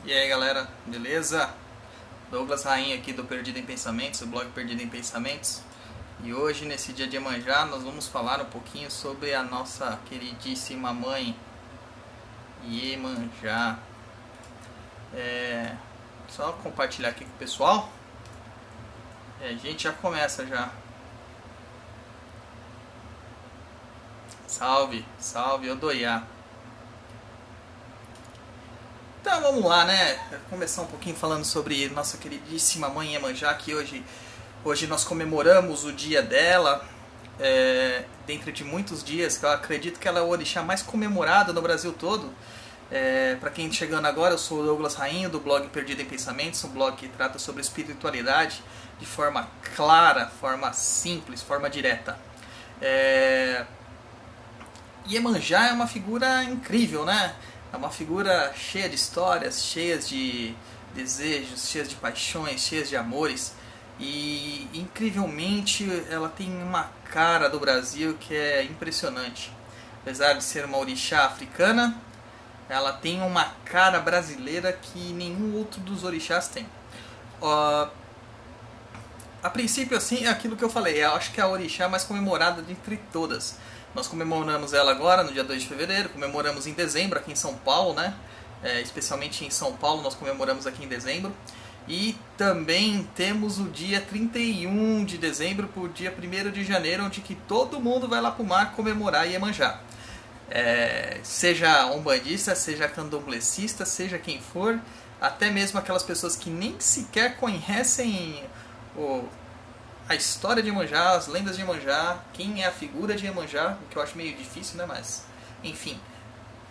E aí galera, beleza? Douglas Rainha aqui do Perdido em Pensamentos, do blog Perdido em Pensamentos. E hoje, nesse dia de Iemanjá, nós vamos falar um pouquinho sobre a nossa queridíssima mãe Iemanjá. Só compartilhar aqui com o pessoal. A gente já começa já. Salve, salve Odoiá. Então vamos lá, né? Começar um pouquinho falando sobre nossa queridíssima mãe Iemanjá, que hoje nós comemoramos o dia dela, dentre de muitos dias, que eu acredito que ela é o orixá mais comemorado no Brasil todo. Para quem está chegando agora, eu sou o Douglas Rainho, do blog Perdido em Pensamentos, um blog que trata sobre espiritualidade de forma clara, forma simples, forma direta. Iemanjá é uma figura incrível, né? É uma figura cheia de histórias, cheias de desejos, cheias de paixões, cheias de amores. E incrivelmente ela tem uma cara do Brasil que é impressionante. Apesar de ser uma orixá africana, ela tem uma cara brasileira que nenhum outro dos orixás tem. A princípio, assim, é aquilo que eu falei. Eu acho que é a orixá mais comemorada dentre todas. Nós comemoramos ela agora, no dia 2 de fevereiro, comemoramos em dezembro aqui em São Paulo, né? Especialmente em São Paulo, nós comemoramos aqui em dezembro. E também temos o dia 31 de dezembro para o dia 1º de janeiro, onde que todo mundo vai lá pro mar comemorar Iemanjá. Seja umbandista, seja candomblessista, seja quem for, até mesmo aquelas pessoas que nem sequer conhecem a história de Iemanjá, as lendas de Iemanjá, quem é a figura de Iemanjá, o que eu acho meio difícil, né? Mas, enfim,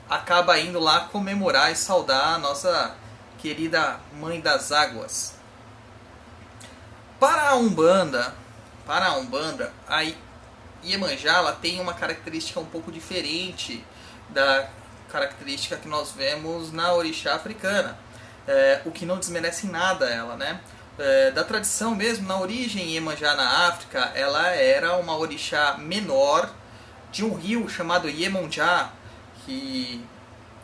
acaba indo lá comemorar e saudar a nossa querida Mãe das Águas. Para a Umbanda, a Iemanjá ela tem uma característica um pouco diferente da característica que nós vemos na orixá africana, o que não desmerece em nada ela, né? Da tradição mesmo, na origem Iemanjá na África, ela era uma orixá menor de um rio chamado Iemonjá, que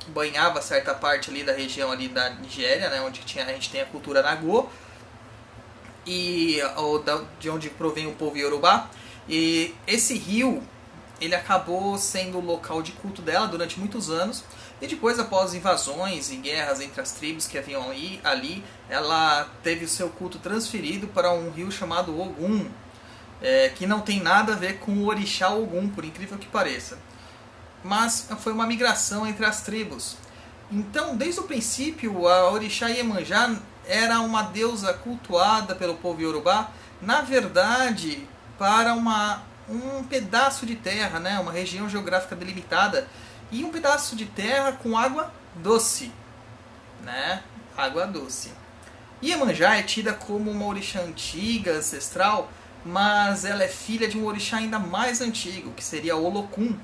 banhava certa parte ali da região ali da Nigéria, né, onde a gente tem a cultura Nagô, e de onde provém o povo Yorubá. E esse rio, ele acabou sendo o local de culto dela durante muitos anos. E depois, após invasões e guerras entre as tribos que haviam ali, ela teve o seu culto transferido para um rio chamado Ogum, que não tem nada a ver com o orixá Ogum, por incrível que pareça. Mas foi uma migração entre as tribos. Então, desde o princípio, a orixá Iemanjá era uma deusa cultuada pelo povo Yorubá, na verdade, para um pedaço de terra, né, uma região geográfica delimitada, e um pedaço de terra com água doce, né? Água doce. Iemanjá é tida como uma orixá antiga, ancestral, mas ela é filha de um orixá ainda mais antigo, que seria Olokun.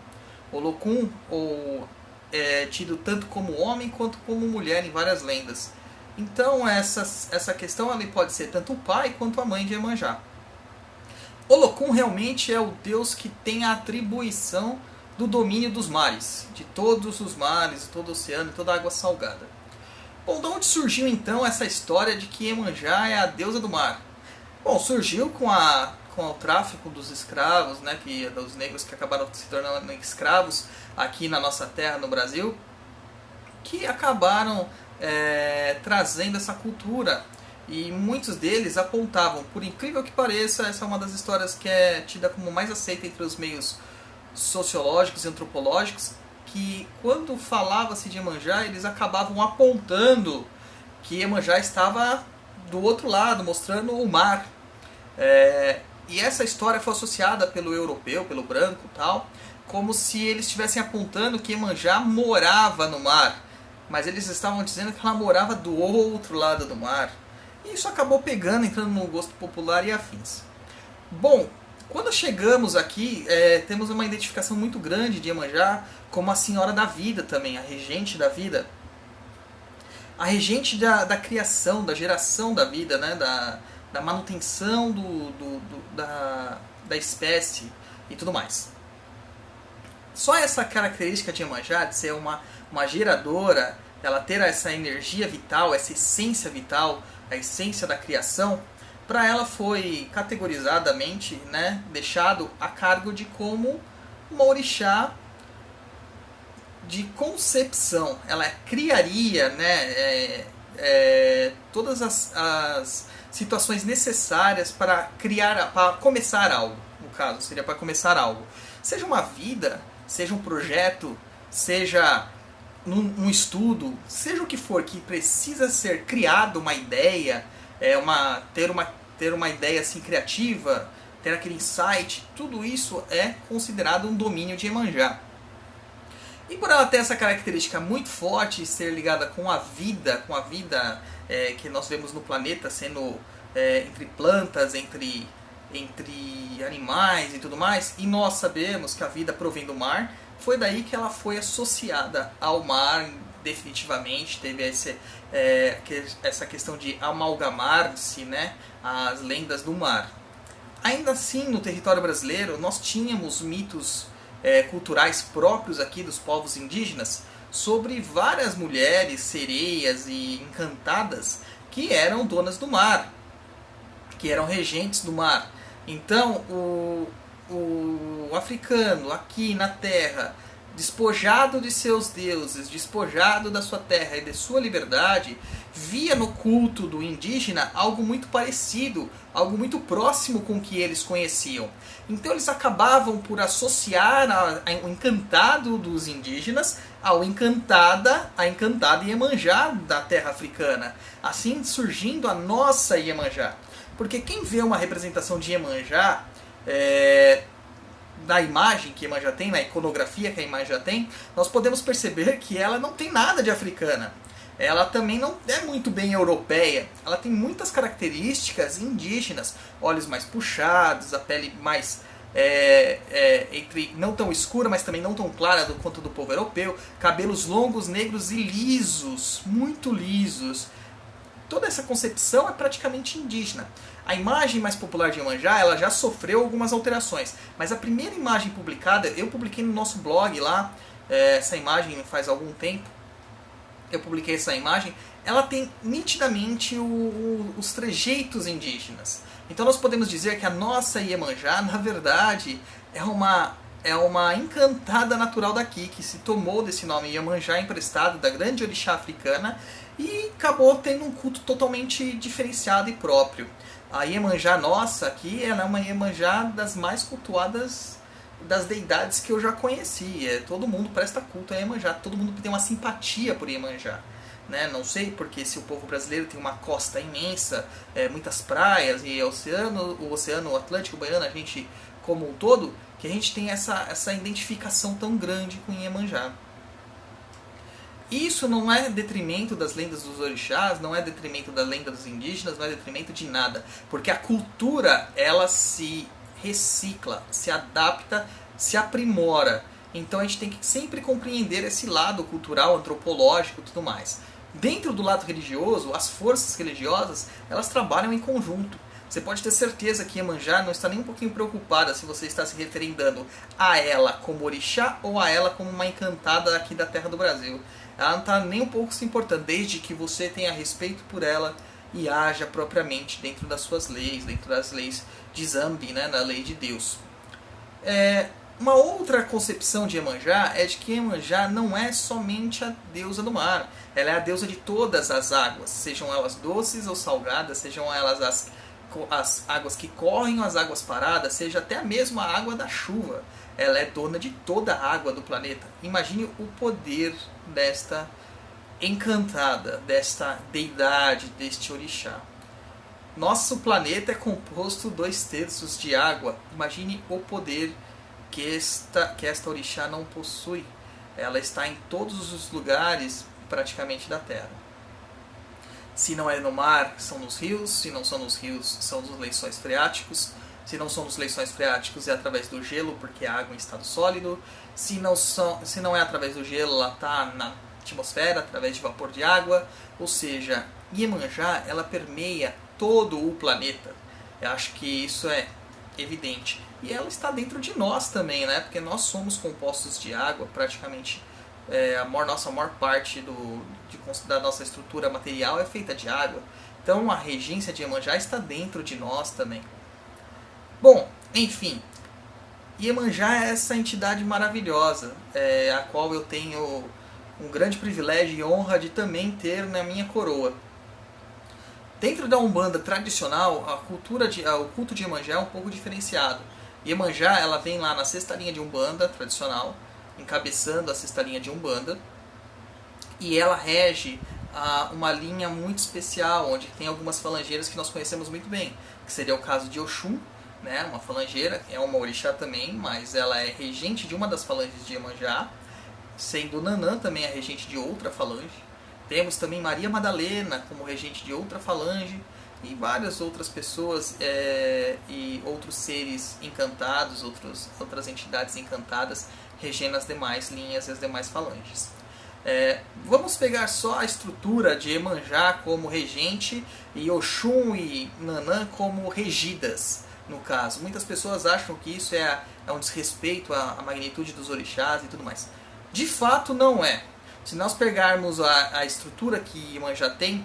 Olokun é tido tanto como homem quanto como mulher em várias lendas. Então essa questão ela pode ser tanto o pai quanto a mãe de Iemanjá. Olokun realmente é o deus que tem a atribuição do domínio dos mares, de todos os mares, de todo o oceano e toda a água salgada. Bom, de onde surgiu então essa história de que Iemanjá é a deusa do mar? Bom, surgiu com o tráfico dos escravos, né, dos negros que acabaram se tornando escravos aqui na nossa terra, no Brasil, que acabaram trazendo essa cultura. E muitos deles apontavam, por incrível que pareça, essa é uma das histórias que é tida como mais aceita entre os meios sociológicos e antropológicos, que quando falava-se de Iemanjá, eles acabavam apontando que Iemanjá estava do outro lado, mostrando o mar. E essa história foi associada pelo europeu, pelo branco e tal, como se eles estivessem apontando que Iemanjá morava no mar, mas eles estavam dizendo que ela morava do outro lado do mar. E isso acabou pegando, entrando no gosto popular e afins. Bom, quando chegamos aqui, temos uma identificação muito grande de Iemanjá como a Senhora da Vida também, a Regente da Vida. A Regente da criação, da geração da vida, né? da manutenção da espécie e tudo mais. Só essa característica de Iemanjá, de ser uma geradora ela ter essa energia vital, essa essência vital, a essência da criação, para ela foi categorizadamente, né, deixado a cargo de como uma orixá de concepção. Ela criaria, né, todas as situações necessárias para criar, para começar algo. No caso, seria para começar algo. Seja uma vida, seja um projeto, seja um estudo, seja o que for que precisa ser criado, uma ideia, ter uma ideia assim criativa, ter aquele insight, tudo isso é considerado um domínio de Iemanjá. E por ela ter essa característica muito forte e ser ligada com a vida que nós vemos no planeta, sendo entre plantas, entre animais e tudo mais, e nós sabemos que a vida provém do mar, foi daí que ela foi associada ao mar definitivamente, teve essa questão de amalgamar-se, né, às lendas do mar. Ainda assim, no território brasileiro, nós tínhamos mitos culturais próprios aqui dos povos indígenas sobre várias mulheres, sereias e encantadas que eram donas do mar, que eram regentes do mar. Então, o africano aqui na terra, despojado de seus deuses, despojado da sua terra e de sua liberdade, via no culto do indígena algo muito parecido, algo muito próximo com o que eles conheciam. Então eles acabavam por associar o encantado dos indígenas a encantada Iemanjá da terra africana, assim surgindo a nossa Iemanjá. Porque quem vê uma representação de Iemanjá na imagem que a Iemanjá tem, na iconografia que a Iemanjá tem, nós podemos perceber que ela não tem nada de africana. Ela também não é muito bem europeia. Ela tem muitas características indígenas. Olhos mais puxados, a pele mais entre não tão escura, mas também não tão clara quanto do povo europeu. Cabelos longos, negros e lisos, muito lisos. Toda essa concepção é praticamente indígena. A imagem mais popular de Iemanjá, ela já sofreu algumas alterações. Mas a primeira imagem publicada, eu publiquei no nosso blog lá, essa imagem faz algum tempo, eu publiquei essa imagem, ela tem nitidamente os trejeitos indígenas. Então nós podemos dizer que a nossa Iemanjá, na verdade, é uma encantada natural daqui, que se tomou desse nome Iemanjá emprestado da grande orixá africana e acabou tendo um culto totalmente diferenciado e próprio. A Iemanjá nossa aqui, ela é uma Iemanjá das mais cultuadas das deidades que eu já conheci. Todo mundo presta culto a Iemanjá, todo mundo tem uma simpatia por Iemanjá. Né? Não sei porque se o povo brasileiro tem uma costa imensa, muitas praias e o Oceano Atlântico, Baiano, a gente como um todo, que a gente tem essa identificação tão grande com Iemanjá. Isso não é detrimento das lendas dos orixás, não é detrimento da lenda dos indígenas, não é detrimento de nada. Porque a cultura, ela se recicla, se adapta, se aprimora. Então a gente tem que sempre compreender esse lado cultural, antropológico e tudo mais. Dentro do lado religioso, as forças religiosas, elas trabalham em conjunto. Você pode ter certeza que Iemanjá não está nem um pouquinho preocupada se você está se referendando a ela como orixá ou a ela como uma encantada aqui da terra do Brasil. Ela não está nem um pouco se importando, desde que você tenha respeito por ela e haja propriamente dentro das suas leis, dentro das leis de Zambi, né, da lei de Deus. Uma outra concepção de Iemanjá é de que Iemanjá não é somente a deusa do mar, ela é a deusa de todas as águas, sejam elas doces ou salgadas, sejam elas as águas que correm ou as águas paradas, seja até mesmo a água da chuva. Ela é dona de toda a água do planeta. Imagine o poder desta encantada, desta deidade, deste orixá. Nosso planeta é composto 2/3 de água. Imagine o poder que esta orixá não possui. Ela está em todos os lugares praticamente da Terra. Se não é no mar, são nos rios. Se não são nos rios, são nos lençóis freáticos. Se não são nos lençóis freáticos, é através do gelo, porque a água é em estado sólido. Se não é através do gelo, ela está na atmosfera, através de vapor de água. Ou seja, Iemanjá, ela permeia todo o planeta. Eu acho que isso é evidente. E ela está dentro de nós também, né? Porque nós somos compostos de água praticamente nossa maior parte da nossa estrutura material é feita de água. Então a regência de Iemanjá está dentro de nós também. Bom, enfim, Iemanjá é essa entidade maravilhosa, a qual eu tenho um grande privilégio e honra de também ter na minha coroa. Dentro da Umbanda tradicional, o culto de Iemanjá é um pouco diferenciado. Iemanjá, ela vem lá na sexta linha de Umbanda tradicional, encabeçando a sexta linha de Umbanda, e ela rege uma linha muito especial, onde tem algumas falangeiras que nós conhecemos muito bem, que seria o caso de Oxum, né, uma falangeira, é uma orixá também, mas ela é regente de uma das falanges de Iemanjá, sendo Nanã também a regente de outra falange. Temos também Maria Madalena como regente de outra falange, e várias outras pessoas e outros seres encantados, outras entidades encantadas regendo as demais linhas e as demais falanges. Vamos pegar só a estrutura de Iemanjá como regente e Oxum e Nanã como regidas, no caso. Muitas pessoas acham que isso é um desrespeito à magnitude dos orixás e tudo mais. De fato não é. Se nós pegarmos a estrutura que Iemanjá tem,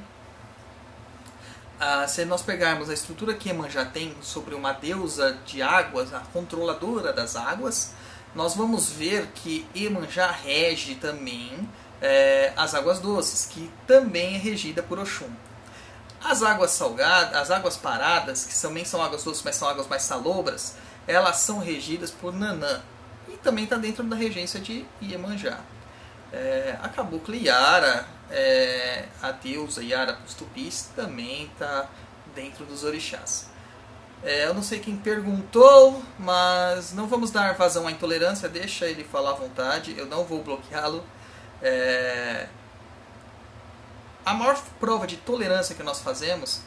sobre uma deusa de águas, a controladora das águas, nós vamos ver que Iemanjá rege também as águas doces, que também é regida por Oxum. As águas salgadas, as águas paradas, que também são águas doces, mas são águas mais salobras, elas são regidas por Nanã, e também está dentro da regência de Iemanjá. A cabocla Yara, a deusa Yara dos Tupis, também está dentro dos orixás. Eu não sei quem perguntou, mas não vamos dar vazão à intolerância, deixa ele falar à vontade, eu não vou bloqueá-lo. A maior prova de tolerância que nós fazemos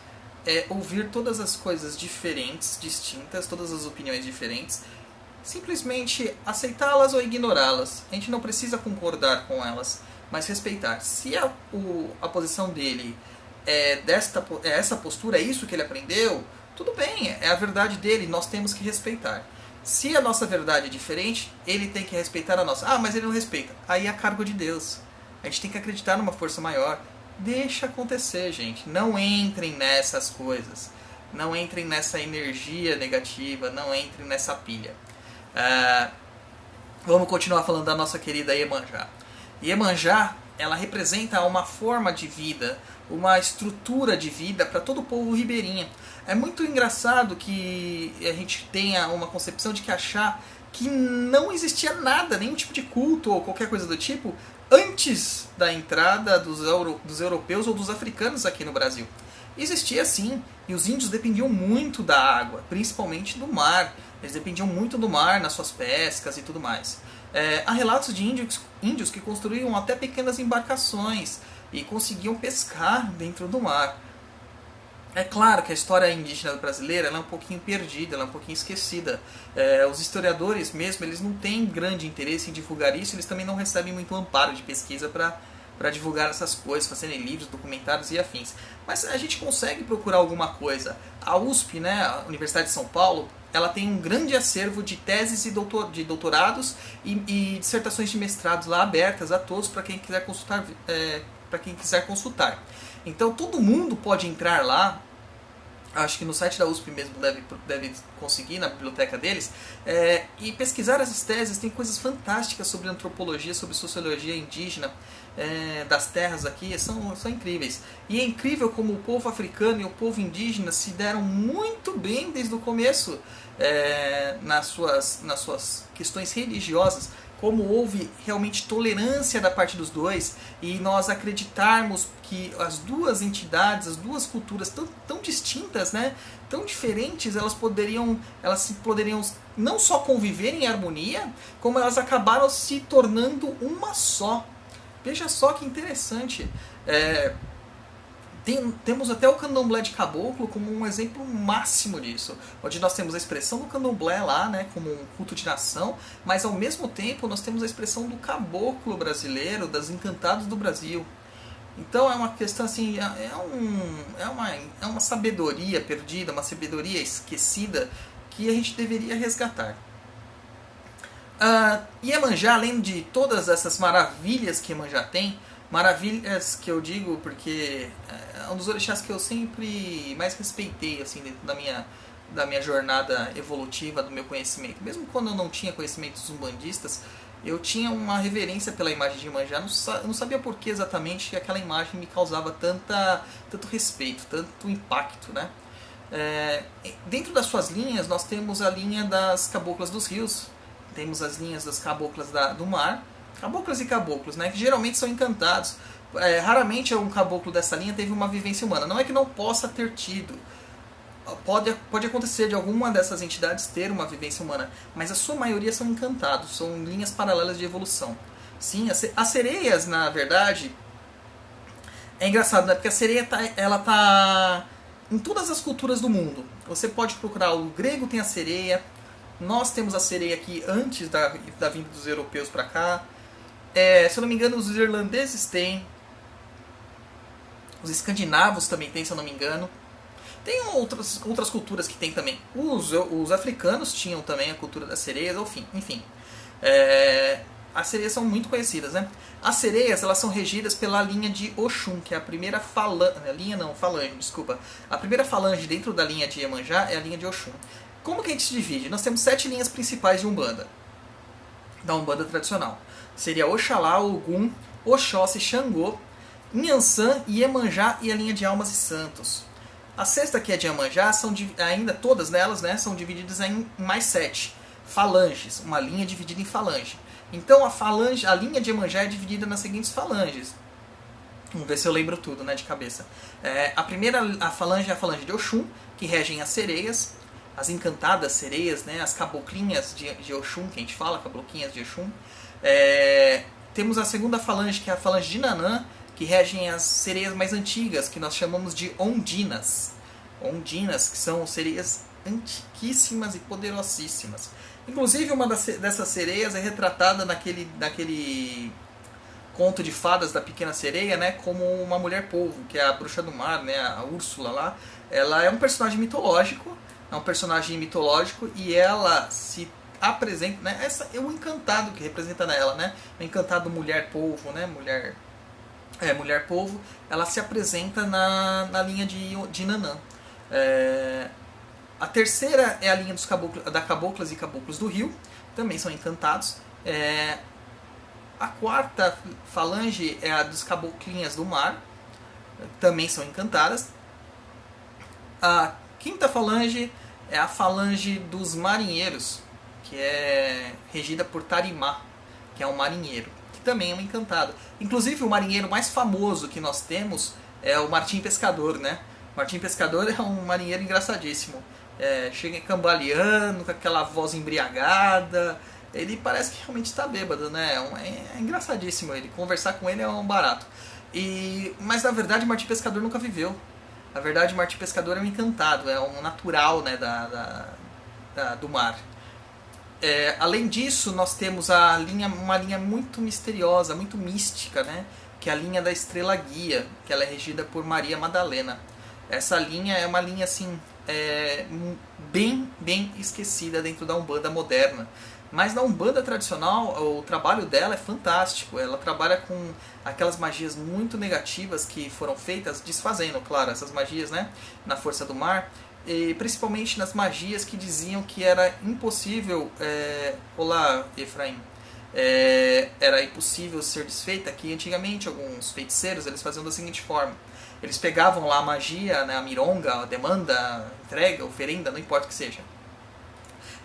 é ouvir todas as coisas diferentes, distintas, todas as opiniões diferentes, simplesmente aceitá-las ou ignorá-las. A gente não precisa concordar com elas, mas respeitar. Se a posição dele é essa postura, é isso que ele aprendeu, tudo bem, é a verdade dele, nós temos que respeitar. Se a nossa verdade é diferente, ele tem que respeitar a nossa. Mas ele não respeita. Aí é a cargo de Deus. A gente tem que acreditar numa força maior. Deixa acontecer, gente. Não entrem nessas coisas. Não entrem nessa energia negativa, não entrem nessa pilha. Vamos continuar falando da nossa querida Iemanjá. Iemanjá, ela representa uma forma de vida, uma estrutura de vida para todo o povo ribeirinho. É muito engraçado que a gente tenha uma concepção de que achar que não existia nada, nenhum tipo de culto ou qualquer coisa do tipo, antes da entrada dos europeus ou dos africanos aqui no Brasil. Existia sim, e os índios dependiam muito da água, principalmente do mar. Eles dependiam muito do mar nas suas pescas e tudo mais. Há relatos de índios que construíam até pequenas embarcações e conseguiam pescar dentro do mar. É claro que a história indígena brasileira ela é um pouquinho perdida, ela é um pouquinho esquecida. Os historiadores mesmo, eles não têm grande interesse em divulgar isso, eles também não recebem muito amparo de pesquisa para divulgar essas coisas, fazerem livros, documentários e afins. Mas a gente consegue procurar alguma coisa. A USP, né, a Universidade de São Paulo, ela tem um grande acervo de teses de doutorados e dissertações de mestrados lá abertas a todos para quem quiser consultar. Então todo mundo pode entrar lá, acho que no site da USP mesmo deve conseguir, na biblioteca deles, e pesquisar essas teses. Tem coisas fantásticas sobre antropologia, sobre sociologia indígena das terras aqui, são incríveis. E é incrível como o povo africano e o povo indígena se deram muito bem desde o começo nas suas questões religiosas, como houve realmente tolerância da parte dos dois, e nós acreditarmos que as duas entidades, as duas culturas tão distintas, né, tão diferentes, elas poderiam não só conviver em harmonia, como elas acabaram se tornando uma só. Veja só que interessante. Temos até o candomblé de caboclo como um exemplo máximo disso, onde nós temos a expressão do candomblé lá, né, como um culto de nação, mas ao mesmo tempo nós temos a expressão do caboclo brasileiro, das encantados do Brasil. Então é uma questão assim, é uma sabedoria perdida, uma sabedoria esquecida que a gente deveria resgatar. Iemanjá, além de todas essas maravilhas que Iemanjá tem, maravilhas que eu digo porque é um dos orixás que eu sempre mais respeitei assim, dentro da minha jornada evolutiva, do meu conhecimento. Mesmo quando eu não tinha conhecimentos umbandistas, eu tinha uma reverência pela imagem de Iemanjá. Eu não sabia por que exatamente que aquela imagem me causava tanto respeito, tanto impacto, né? Dentro das suas linhas, nós temos a linha das caboclas dos rios, temos as linhas das caboclas do mar, caboclas e caboclos, né, que geralmente são encantados. Raramente um caboclo dessa linha teve uma vivência humana. Não é que não possa ter tido, pode acontecer de alguma dessas entidades ter uma vivência humana, mas a sua maioria são encantados, são linhas paralelas de evolução. Sim, as sereias, na verdade, é engraçado, né? Porque a sereia ela tá em todas as culturas do mundo. Você pode procurar, o grego tem a sereia, nós temos a sereia aqui antes da vinda dos europeus para cá. Se eu não me engano, os irlandeses têm, os escandinavos também têm, se eu não me engano. Tem outras culturas que tem também. Os africanos tinham também a cultura das sereias, enfim. As sereias são muito conhecidas, né? As sereias, elas são regidas pela linha de Oxum, que é a primeira falange, desculpa. A primeira falange dentro da linha de Iemanjá é a linha de Oxum. Como que a gente se divide? Nós temos 7 linhas principais de Umbanda, da Umbanda tradicional. Seria Oxalá, Ogum, Oxóssi, Xangô, Inhansã, Iemanjá e a linha de Almas e Santos. A sexta, que é de Iemanjá, ainda todas nelas, né, são divididas em mais 7 falanges, uma linha dividida em falange. Então a linha de Iemanjá é dividida nas seguintes falanges. Vamos ver se eu lembro tudo, né, de cabeça. A falange é a falange de Oxum, que regem as sereias, as encantadas sereias, né, as caboclinhas de Oxum, que a gente fala, caboclinhas de Oxum. Temos a segunda falange, que é a falange de Nanã, que regem as sereias mais antigas, que nós chamamos de Ondinas. Ondinas, que são sereias antiquíssimas e poderosíssimas. Inclusive, uma dessas sereias é retratada naquele conto de fadas da Pequena Sereia, né, como uma mulher-polvo, que é a bruxa do mar, né, a Úrsula lá. Ela é um personagem mitológico, e ela se apresenta, né, essa é o encantado que representa nela, né, o encantado mulher-polvo, né, mulher-polvo, ela se apresenta na linha de Nanã. A terceira é a linha da caboclas e caboclos do rio, também são encantados. A quarta falange é a dos caboclinhas do mar, também são encantadas. A quinta falange é a falange dos marinheiros, que é regida por Tarimá, que é um marinheiro, que também é um encantado. Inclusive, o marinheiro mais famoso que nós temos é o Martim Pescador, né? Martim Pescador é um marinheiro engraçadíssimo. Chega cambaleando, com aquela voz embriagada. Ele parece que realmente está bêbado, né? É engraçadíssimo ele. Conversar com ele é um barato. Mas na verdade, Martim Pescador nunca viveu. Na verdade, Martim Pescador é um encantado, é um natural, né, do mar. Além disso, nós temos uma linha muito misteriosa, muito mística, né? Que é a linha da Estrela Guia, que ela é regida por Maria Madalena. Essa linha é uma linha assim, bem esquecida dentro da Umbanda moderna. Mas na Umbanda tradicional, o trabalho dela é fantástico. Ela trabalha com aquelas magias muito negativas que foram feitas, desfazendo, claro, essas magias, né, na força do mar. E principalmente nas magias que diziam que era impossível... Olá, Efraim. Era impossível ser desfeita, que antigamente alguns feiticeiros eles faziam da seguinte forma. Eles pegavam lá a magia, né, a mironga, a demanda, a entrega, a oferenda, não importa o que seja.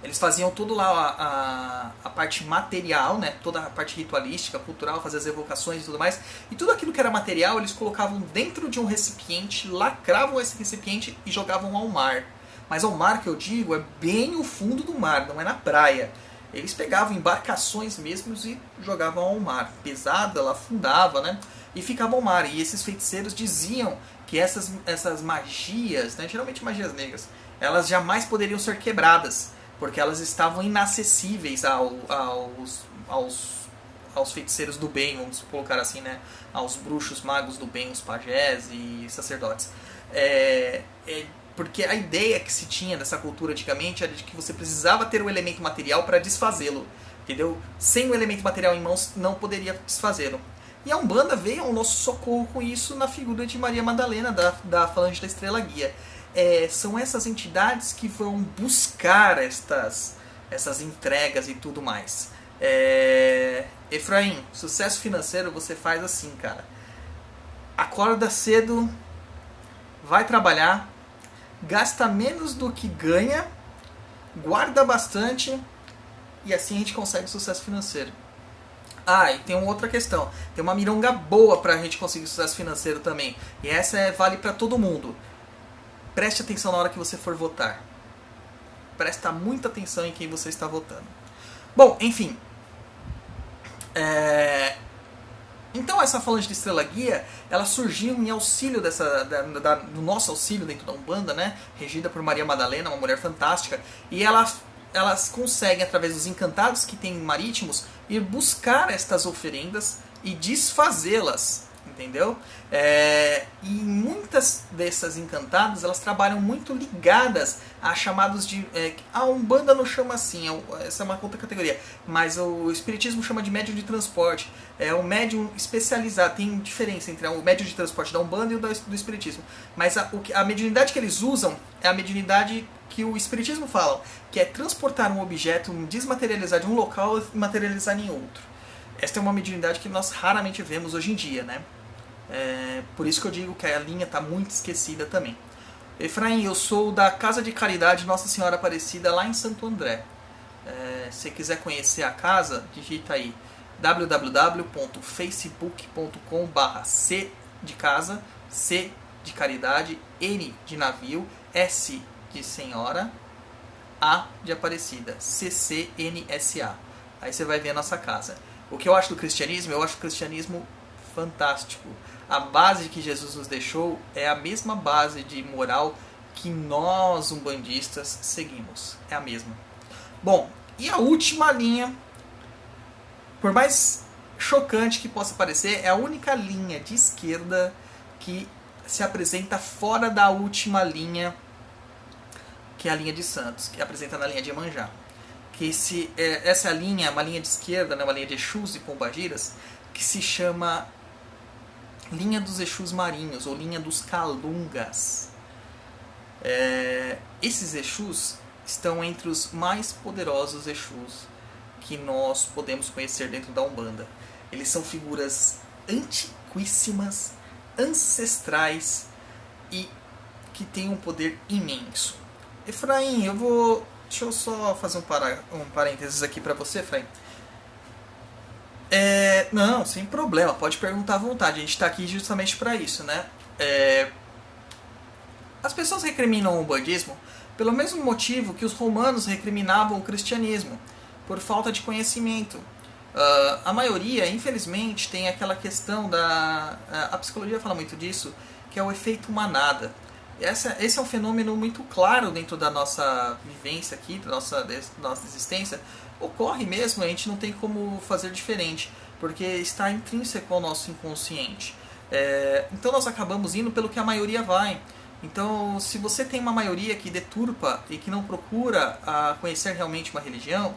Eles faziam tudo lá, a parte material, né, toda a parte ritualística, cultural, fazer as evocações e tudo mais. E tudo aquilo que era material, eles colocavam dentro de um recipiente, lacravam esse recipiente e jogavam ao mar. Mas ao mar que eu digo é bem o fundo do mar, não é na praia. Eles pegavam embarcações mesmo e jogavam ao mar. Pesada, ela afundava, né? E ficava ao mar. E esses feiticeiros diziam que essas magias, né, geralmente magias negras, elas jamais poderiam ser quebradas, porque elas estavam inacessíveis aos feiticeiros do bem, vamos colocar assim, né? Aos bruxos, magos do bem, os pajés e sacerdotes. Porque a ideia que se tinha dessa cultura antigamente era de que você precisava ter um elemento material para desfazê-lo. entendeu? Sem o elemento material em mãos, não poderia desfazê-lo. E a Umbanda veio ao nosso socorro com isso na figura de Maria Madalena, da Falange da Estrela Guia. São essas entidades que vão buscar essas entregas e tudo mais. Efraim, sucesso financeiro você faz assim, cara. Acorda cedo, vai trabalhar, gasta menos do que ganha, guarda bastante e assim a gente consegue sucesso financeiro. E tem uma outra questão. Tem uma mironga boa pra gente conseguir sucesso financeiro também. E essa vale pra todo mundo. Preste atenção na hora que você for votar. Presta muita atenção em quem você está votando. Bom, enfim. Então essa Falange de Estrela Guia, ela surgiu em auxílio do nosso auxílio dentro da Umbanda, né? Regida por Maria Madalena, uma mulher fantástica. E elas conseguem, através dos encantados que tem marítimos, ir buscar estas oferendas e desfazê-las, entendeu? E muitas dessas encantadas, elas trabalham muito ligadas a chamados de... a Umbanda não chama assim, essa é uma outra categoria, mas o Espiritismo chama de médium de transporte. É um médium especializado, tem diferença entre o médium de transporte da Umbanda e o do Espiritismo. Mas a mediunidade que eles usam é a mediunidade que o Espiritismo fala, que é transportar um objeto, desmaterializar de um local e materializar em outro. Esta é uma mediunidade que nós raramente vemos hoje em dia, né? Por isso que eu digo que a linha está muito esquecida também. Efraim, eu sou da Casa de Caridade Nossa Senhora Aparecida, lá em Santo André. Se você quiser conhecer a casa, digita aí www.facebook.com/C de casa, C de caridade, N de navio, S de senhora, A de Aparecida, CCNSA. Aí você vai ver a nossa casa. O que eu acho do cristianismo? Eu acho o cristianismo fantástico. A base que Jesus nos deixou é a mesma base de moral que nós, umbandistas, seguimos. É a mesma. Bom, e a última linha, por mais chocante que possa parecer, é a única linha de esquerda que se apresenta fora da última linha, que é a linha de Santos, que apresenta na linha de Iemanjá. Essa linha é uma linha de esquerda, né, uma linha de Exus e Pombagiras, que se chama linha dos Exus marinhos, ou linha dos Calungas. Esses Exus estão entre os mais poderosos Exus que nós podemos conhecer dentro da Umbanda. Eles são figuras antiquíssimas, ancestrais e que têm um poder imenso. Efraim, deixa eu só fazer um parênteses aqui para você, Efraim. Não, sem problema, pode perguntar à vontade, a gente está aqui justamente para isso, né? As pessoas recriminam o umbandismo pelo mesmo motivo que os romanos recriminavam o cristianismo, por falta de conhecimento. A maioria, infelizmente, tem aquela questão a psicologia fala muito disso, que é o efeito manada. Esse é um fenômeno muito claro dentro da nossa vivência aqui, da nossa existência. Ocorre mesmo, a gente não tem como fazer diferente, porque está intrínseco ao nosso inconsciente. Então nós acabamos indo pelo que a maioria vai. Então, se você tem uma maioria que deturpa e que não procura conhecer realmente uma religião,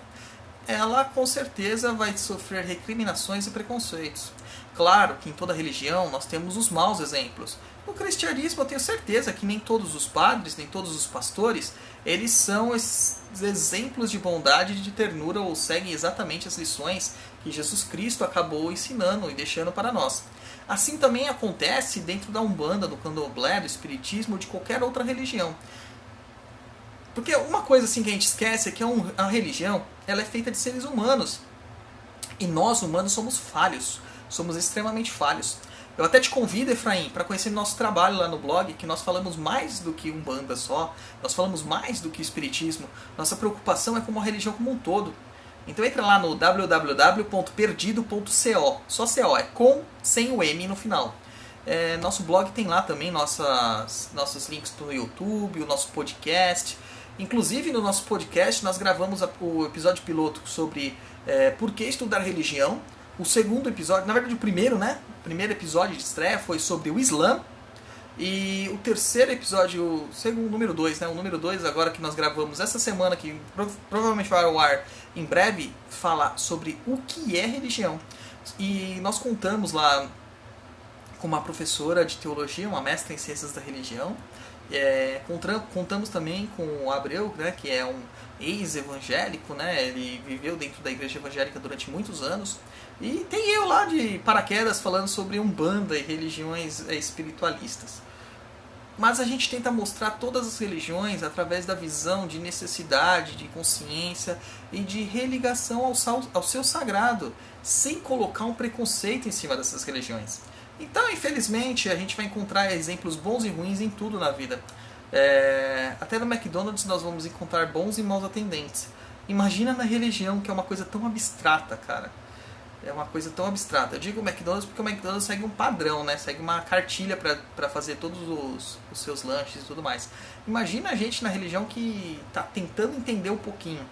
ela com certeza vai sofrer recriminações e preconceitos. Claro que em toda religião nós temos os maus exemplos. No cristianismo eu tenho certeza que nem todos os padres, nem todos os pastores, eles são esses exemplos de bondade e de ternura ou seguem exatamente as lições que Jesus Cristo acabou ensinando e deixando para nós. Assim também acontece dentro da Umbanda, do Candomblé, do Espiritismo ou de qualquer outra religião. Porque uma coisa assim que a gente esquece é que a religião ela é feita de seres humanos. E nós, humanos, somos falhos. Somos extremamente falhos. Eu até te convido, Efraim, para conhecer nosso trabalho lá no blog, que nós falamos mais do que Umbanda só. Nós falamos mais do que Espiritismo. Nossa preocupação é com a religião como um todo. Então entra lá no www.perdido.co. Só CO, sem o M no final. Nosso blog tem lá também nossos links no YouTube, o nosso podcast. Inclusive no nosso podcast nós gravamos o episódio piloto sobre por que estudar religião. O segundo episódio, na verdade o primeiro, né? O primeiro episódio de estreia foi sobre o Islã. E o terceiro episódio, número 2, né? O número 2 agora que nós gravamos essa semana, que provavelmente vai ao ar em breve falar sobre o que é religião. E nós contamos lá com uma professora de teologia, uma mestra em ciências da religião. Contamos também com o Abreu, né, que é um ex-evangélico, né, ele viveu dentro da igreja evangélica durante muitos anos. E tem eu lá de paraquedas falando sobre Umbanda e religiões espiritualistas. Mas a gente tenta mostrar todas as religiões através da visão de necessidade, de consciência e de religação ao seu sagrado, sem colocar um preconceito em cima dessas religiões. Então, infelizmente, a gente vai encontrar exemplos bons e ruins em tudo na vida. Até no McDonald's nós vamos encontrar bons e maus atendentes. Imagina na religião, que é uma coisa tão abstrata, cara. É uma coisa tão abstrata. Eu digo McDonald's porque o McDonald's segue um padrão, né? Segue uma cartilha para fazer todos os seus lanches e tudo mais. Imagina a gente na religião que está tentando entender um pouquinho,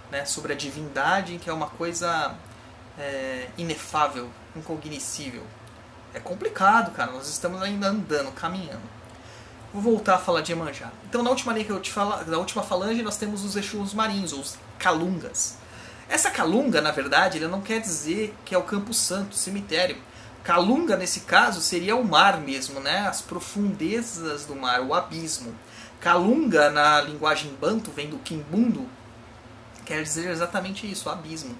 né, sobre a divindade, que é uma coisa inefável, incognoscível. É complicado, cara. Nós estamos ainda andando, caminhando. Vou voltar a falar de Iemanjá. Então, na última linha que eu te falo, na última falange, nós temos os Exus marinhos, os Calungas. Essa Calunga, na verdade, ele não quer dizer que é o Campo Santo, o cemitério. Calunga, nesse caso, seria o mar mesmo, né? As profundezas do mar, o abismo. Calunga, na linguagem banto, vem do Quimbundo, quer dizer exatamente isso, o abismo.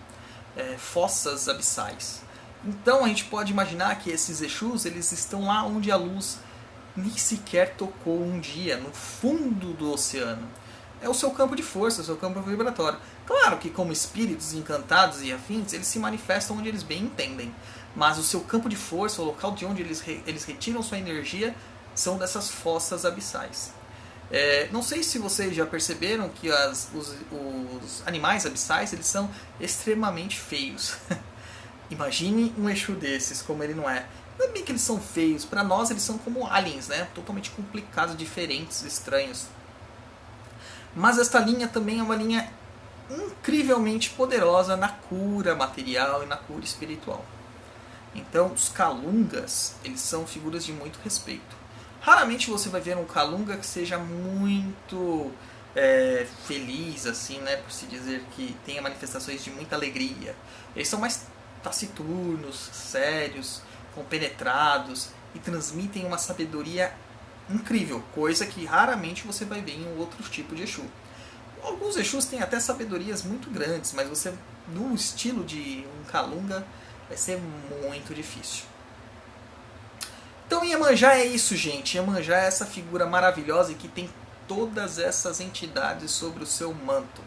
Fossas abissais. Então a gente pode imaginar que esses Exus, eles estão lá onde a luz nem sequer tocou um dia, no fundo do oceano. É o seu campo de força, o seu campo vibratório. Claro que como espíritos encantados e afins, eles se manifestam onde eles bem entendem. Mas o seu campo de força, o local de onde eles retiram sua energia, são dessas fossas abissais. Não sei se vocês já perceberam que os animais abissais, eles são extremamente feios. Imagine um Exu desses, como ele não é. Não é bem que eles são feios, para nós eles são como aliens, né? Totalmente complicados, diferentes, estranhos. Mas esta linha também é uma linha incrivelmente poderosa na cura material e na cura espiritual. Então, os Calungas, eles são figuras de muito respeito. Raramente você vai ver um Calunga que seja muito feliz, assim, né, por se dizer, que tenha manifestações de muita alegria. Eles são mais taciturnos, sérios, compenetrados e transmitem uma sabedoria incrível, coisa que raramente você vai ver em outros tipos de Exu. Alguns Exus têm até sabedorias muito grandes, mas você, no estilo de um Calunga, vai ser muito difícil. Então Iemanjá é isso, gente. Iemanjá é essa figura maravilhosa que tem todas essas entidades sobre o seu manto.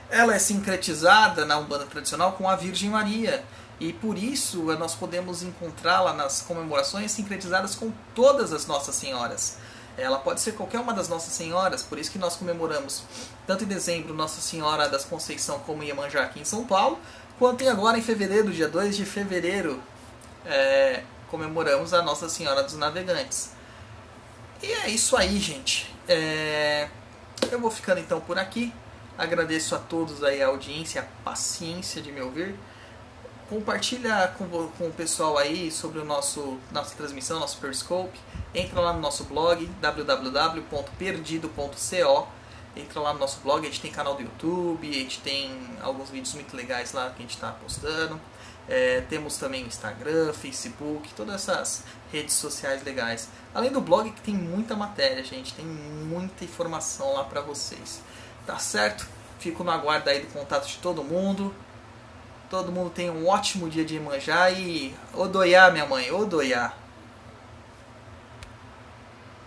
Ela é sincretizada na Umbanda tradicional com a Virgem Maria, e por isso nós podemos encontrá-la nas comemorações sincretizadas com todas as Nossas Senhoras. Ela pode ser qualquer uma das Nossas Senhoras, por isso que nós comemoramos tanto em dezembro Nossa Senhora das Conceição como Iemanjá aqui em São Paulo, quanto agora em fevereiro, dia 2 de fevereiro, comemoramos a Nossa Senhora dos Navegantes. E é isso aí, gente. Eu vou ficando então por aqui. Agradeço a todos aí a audiência, a paciência de me ouvir. Compartilha com o pessoal aí sobre nossa transmissão, nosso Periscope. Entra lá no nosso blog, www.perdido.co. Entra lá no nosso blog, a gente tem canal do YouTube, a gente tem alguns vídeos muito legais lá que a gente está postando. Temos também o Instagram, Facebook, todas essas redes sociais legais. Além do blog que tem muita matéria, gente, tem muita informação lá para vocês. Tá certo? Fico no aguardo aí do contato de todo mundo. Todo mundo tenha um ótimo dia de Iemanjá e Odoiá, minha mãe, Odoiá.